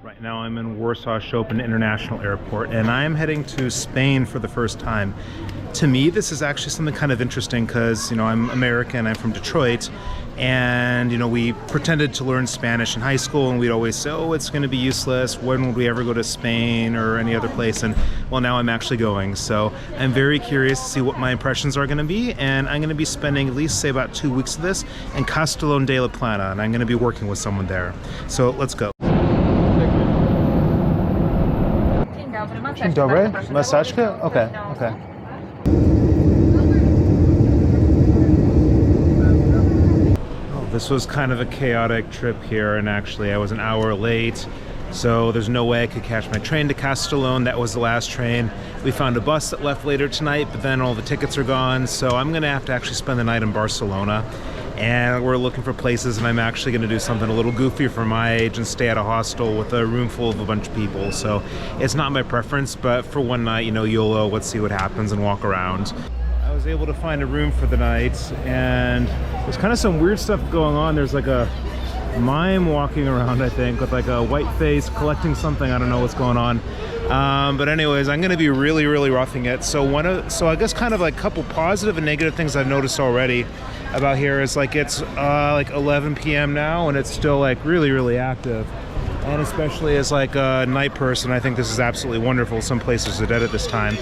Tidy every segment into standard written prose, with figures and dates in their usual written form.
Right now I'm in Warsaw Chopin International Airport and I'm heading to Spain for the first time. To me, this is actually something kind of interesting because, I'm American, I'm from Detroit, and, we pretended to learn Spanish in high school and we'd always say, oh, it's going to be useless. When would we ever go to Spain or any other place? And, well, now I'm actually going. So I'm very curious to see what my impressions are going to be, and I'm going to be spending at least, say, about 2 weeks of this in Castellon de la Plana, and I'm going to be working with someone there. So let's go. Dzień dobry. Maseczkę? Okay. This was kind of a chaotic trip here, and actually I was an hour late, so there's no way I could catch my train to Castellon. That was the last train. We found a bus that left later tonight, but then all the tickets are gone, so I'm gonna have to actually spend the night in Barcelona. And we're looking for places, and I'm actually going to do something a little goofy for my age and stay at a hostel with a room full of a bunch of people. So it's not my preference, but for one night, YOLO, let's see what happens and walk around. I was able to find a room for the night, and there's kind of some weird stuff going on. There's like a mime walking around, I think, with like a white face collecting something. I don't know what's going on. But anyways, I'm going to be really roughing it. So I guess kind of like a couple positive and negative things I've noticed already about here is like it's like 11 p.m. now, and it's still like really active. And especially as like a night person, I think this is absolutely wonderful. Some places are dead at this time.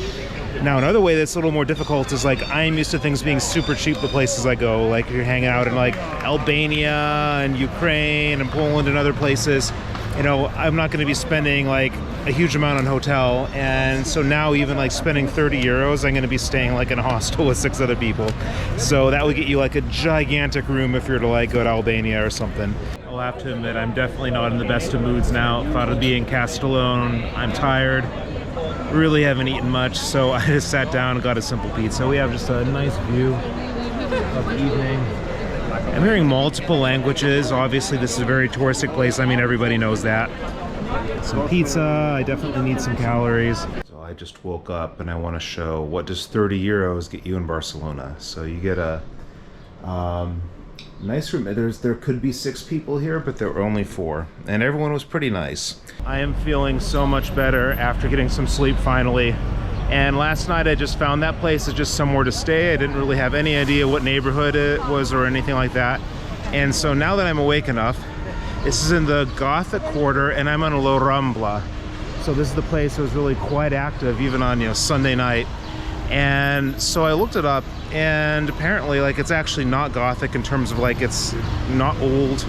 Now, another way that's a little more difficult is like I'm used to things being super cheap the places I go. Like you're hanging out in like Albania and Ukraine and Poland and other places. I'm not going to be spending like a huge amount on hotel, and so now even like spending 30 euros, I'm going to be staying like in a hostel with 6 other people. So that would get you like a gigantic room if you're to like go to Albania or something. I'll have to admit, I'm definitely not in the best of moods now. Thought of being Castellon. I'm tired. Really haven't eaten much, so I just sat down and got a simple pizza. We have just a nice view of the evening. I'm hearing multiple languages. Obviously, this is a very touristic place. I mean, everybody knows that. Some pizza. I definitely need some calories. So I just woke up and I want to show what does 30 euros get you in Barcelona. So you get a nice room. There could be 6 people here, but there were only 4, and everyone was pretty nice. I am feeling so much better after getting some sleep finally. And last night I just found that place is just somewhere to stay. I didn't really have any idea what neighborhood it was or anything like that. And so now that I'm awake enough, this is in the Gothic quarter, and I'm on a La Rambla. So this is the place that was really quite active even on Sunday night. And so I looked it up, and apparently like it's actually not Gothic in terms of like it's not old,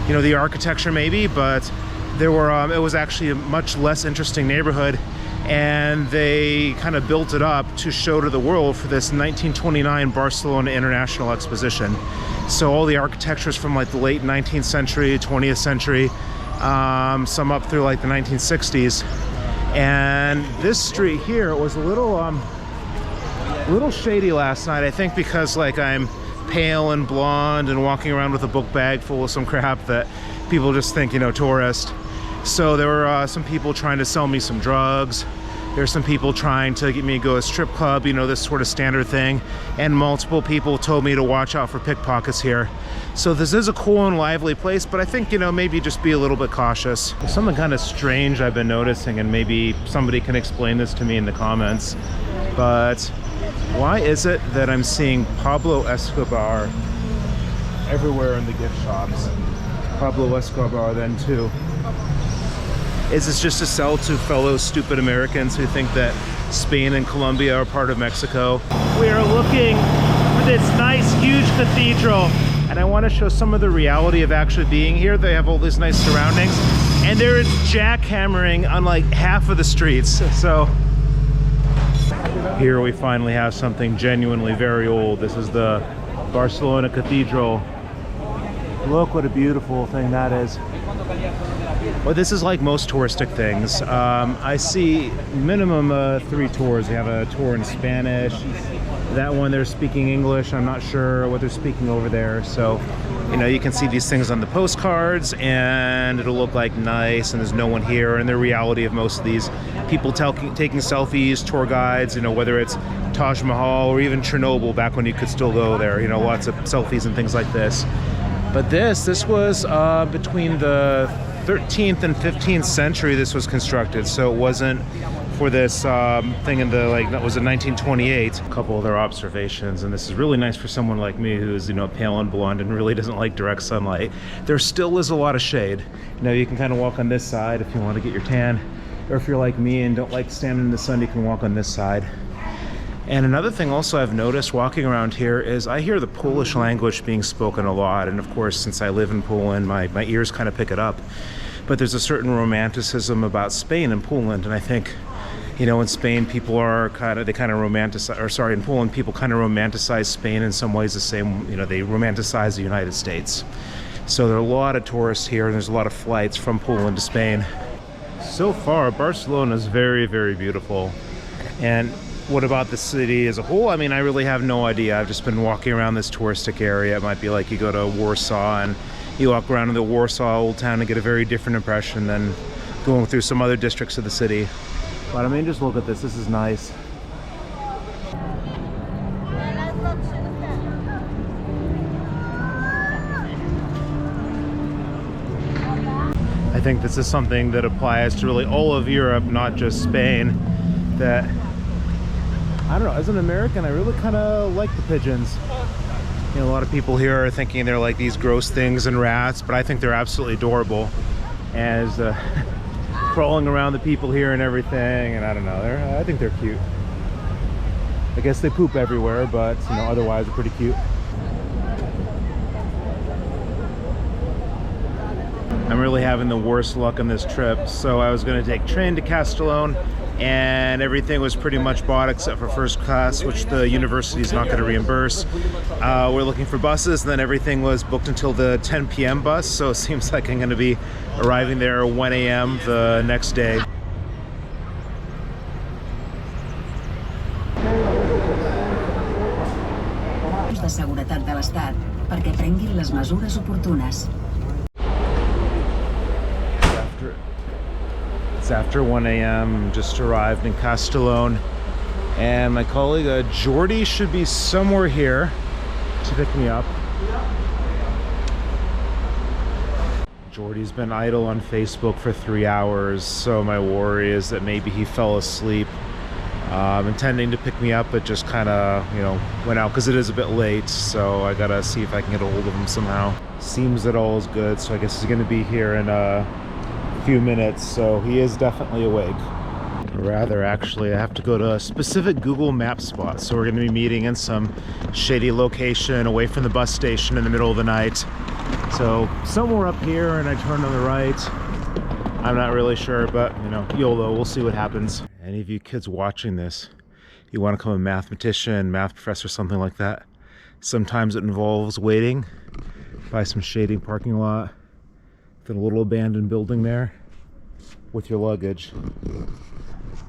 the architecture maybe, but there were it was actually a much less interesting neighborhood. And they kind of built it up to show to the world for this 1929 Barcelona International Exposition. So all the architecture is from like the late 19th century, 20th century, some up through like the 1960s. And this street here was a little shady last night, I think because like I'm pale and blonde and walking around with a book bag full of some crap that people just think, tourist. So there were some people trying to sell me some drugs. There's some people trying to get me to go to a strip club, this sort of standard thing. And multiple people told me to watch out for pickpockets here. So this is a cool and lively place, but I think, maybe just be a little bit cautious. There's something kind of strange I've been noticing, and maybe somebody can explain this to me in the comments. But why is it that I'm seeing Pablo Escobar everywhere in the gift shops? Pablo Escobar then too. Is this just to sell to fellow stupid Americans who think that Spain and Colombia are part of Mexico? We are looking for this nice, huge cathedral, and I want to show some of the reality of actually being here. They have all these nice surroundings, and there is jackhammering on like half of the streets. So here we finally have something genuinely very old. This is the Barcelona Cathedral. Look what a beautiful thing that is. Well, this is like most touristic things. I see minimum 3 tours. They have a tour in Spanish. That one they're speaking English. I'm not sure what they're speaking over there. So, you can see these things on the postcards, and it'll look like nice, and there's no one here. And the reality of most of these people taking selfies, tour guides, whether it's Taj Mahal or even Chernobyl back when you could still go there. Lots of selfies and things like this. But this was between the 13th and 15th century this was constructed, so it wasn't for this thing in the, like, that was in 1928. A couple other observations, and this is really nice for someone like me who's, you know, pale and blonde and really doesn't like direct sunlight. There still is a lot of shade. You know, you can kind of walk on this side if you want to get your tan, or if you're like me and don't like standing in the sun, you can walk on this side. And another thing also I've noticed walking around here is I hear the Polish language being spoken a lot. And of course, since I live in Poland, my ears kind of pick it up. But there's a certain romanticism about Spain and Poland. And I think, you know, in Spain, people are they kind of romanticize, or sorry, in Poland, people kind of romanticize Spain in some ways the same, you know, they romanticize the United States. So there are a lot of tourists here, and there's a lot of flights from Poland to Spain. So far, Barcelona is very, very beautiful. And what about the city as a whole? I mean, I really have no idea. I've just been walking around this touristic area. It might be like you go to Warsaw and you walk around in the Warsaw Old Town and get a very different impression than going through some other districts of the city. But I mean, just look at this. This is nice. I think this is something that applies to really all of Europe, not just Spain, that I don't know, as an American, I really kind of like the pigeons. You know, a lot of people here are thinking they're like these gross things and rats, but I think they're absolutely adorable. As crawling around the people here and everything, and I don't know, I think they're cute. I guess they poop everywhere, but you know, otherwise they're pretty cute. I'm really having the worst luck on this trip. So I was going to take train to Castellon, and everything was pretty much bought except for first class, which the university is not going to reimburse. We're looking for buses, and then everything was booked until the 10 p.m. bus, so it seems like I'm going to be arriving there at 1 a.m. the next day. De seguretat de l'Estat perquè prenguin les mesures oportunes. It's after 1 a.m. Just arrived in Castellon, and my colleague Jordi should be somewhere here to pick me up. Jordi's been idle on Facebook for 3 hours, so my worry is that maybe he fell asleep. Intending to pick me up, but just kind of, you know, went out because it is a bit late, so I gotta see if I can get a hold of him somehow. Seems that all is good, so I guess he's gonna be here in a few minutes, so he is definitely awake. Rather, actually, I have to go to a specific Google Maps spot, so we're going to be meeting in some shady location away from the bus station in the middle of the night. So somewhere up here, and I turn on the right. I'm not really sure, but you know, YOLO, we'll see what happens. Any of you kids watching this, you want to become a mathematician, math professor, something like that, sometimes it involves waiting by some shady parking lot, in a little abandoned building there with your luggage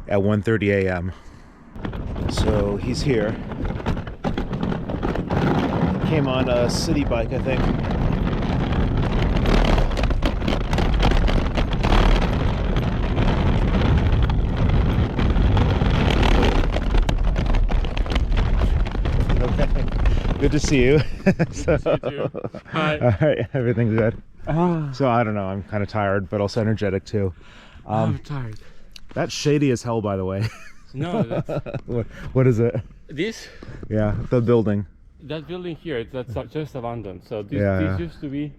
at 1:30 a.m. So he's here. He came on a city bike, I think. Okay. Good to see you. So, good to see you too. Hi. All right, everything's good. So I don't know, I'm kind of tired, but also energetic too. I'm tired. That's shady as hell, by the way. No, that's... what is it? This? Yeah, the building. That building here, that's just abandoned. So this used to be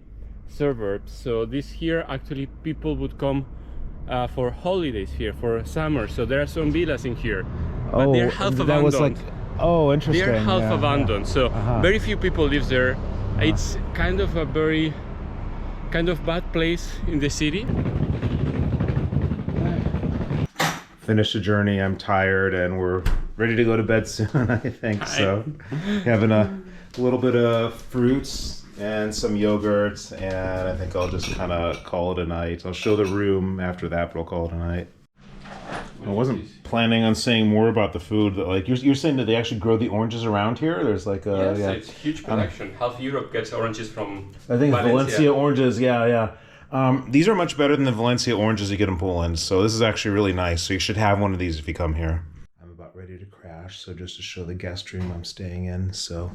suburbs. So this here, actually, people would come for holidays here, for summer. So there are some villas in here, but they're half abandoned. That was like, oh, interesting. They're half abandoned, so very few people live there. It's kind of a very bad place in the city. Finished the journey, I'm tired, and we're ready to go to bed soon, I think. So having a little bit of fruits and some yogurt, and I think I'll just kind of call it a night. I'll show the room after that, but I'll call it a night. I wasn't planning on saying more about the food. Like you're saying that they actually grow the oranges around here. There's like a It's a huge production. Half Europe gets oranges from I think Valencia oranges. Yeah. These are much better than the Valencia oranges you get in Poland. So this is actually really nice. So you should have one of these if you come here. I'm about ready to crash. So just to show the guest room I'm staying in. So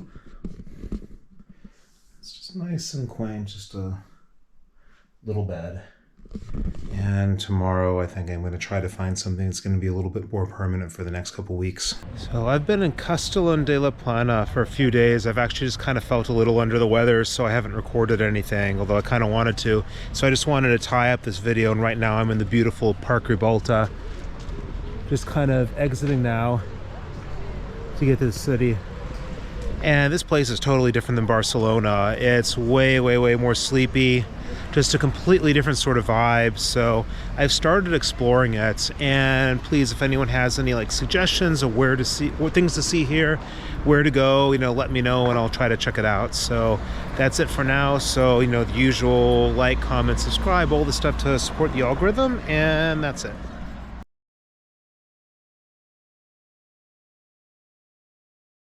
it's just nice and quaint. Just a little bed. And tomorrow I think I'm going to try to find something that's going to be a little bit more permanent for the next couple weeks. So I've been in Castellon de la Plana for a few days. I've actually just kind of felt a little under the weather, so I haven't recorded anything, although I kind of wanted to. So I just wanted to tie up this video, and right now I'm in the beautiful Park Ribalta. Just kind of exiting now to get to the city. And this place is totally different than Barcelona. It's way, way, way more sleepy. Just a completely different sort of vibe. So I've started exploring it, and please, if anyone has any like suggestions of where to see, what things to see here, where to go, you know, let me know and I'll try to check it out. So that's it for now. So, you know, the usual like, comment, subscribe, all the stuff to support the algorithm, and that's it.